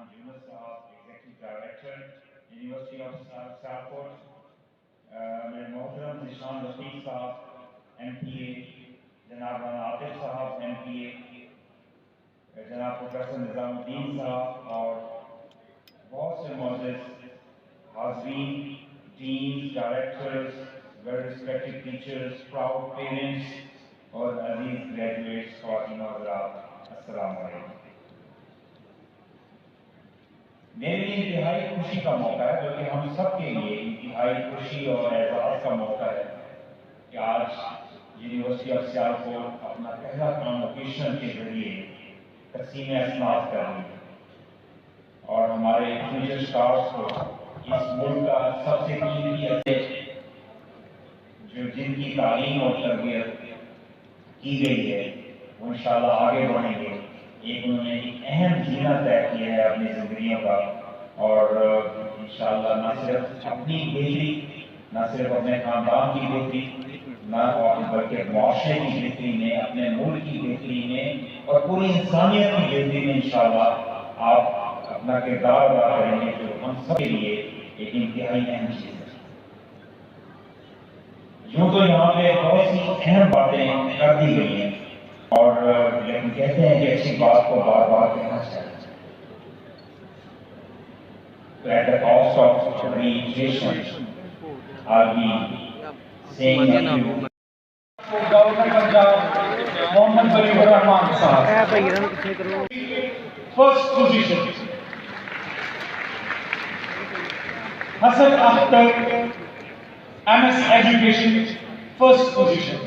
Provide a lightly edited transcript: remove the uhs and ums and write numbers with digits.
Executive director university of Sialkot, मेरे मोहतरम निशान रफीक साहब MPA, जनाब आतिफ साहब MPA, जनाब प्रोफेसर निजामुद्दीन साहब और बहुत से मौजूद हाज़रीन, deans, directors, well respected teachers, proud parents और अजीज ग्रेजुएट्स, ख्वातीन और हज़रात, अस्सलाम वालेकुम। मेरे लिए इंतहाई खुशी का मौका है, जो कि हम सब के लिए इंतहाई खुशी और एजाज़ का मौका है कि आज यूनिवर्सिटी ऑफ सियालकोट अपना पहला कॉन्वोकेशन के जरिए तकसीम اسناد कर रही है और हमारे फ्यूचर स्टार्स को इस मुल्क का सबसे कीमती असेट जो जिनकी तालीम और तरबियत की गई है वो इंशाल्लाह आगे बढ़ेंगे। एक उन्होंने एक अहम जीना तय किया है अपनी जिंदगियों का और इंशाल्लाह न सिर्फ अपनी बेहतरी, न सिर्फ अपने खानदान की बेहतरी, न बल्कि मुआशरे की बेहतरी में, अपने मुल्क की बेहतरी में और पूरी इंसानियत की बेहतरी में इंशाल्लाह आप अपना किरदार अदा करेंगे, जो हम सब के लिए एक इंतहाई अहम चीज़ है। यूँ तो यहाँ पे बहुत सी अहम बातें कर दी गई हैं और लेकिन कहते हैं कि अच्छी बात को बार बार कहना चाहिए। तो at the cost of gregation, I'll be saying a few. Governor Punjab Mohammad Balighur Rehman साहब, first position. Hasan Akhtar MS education, first position.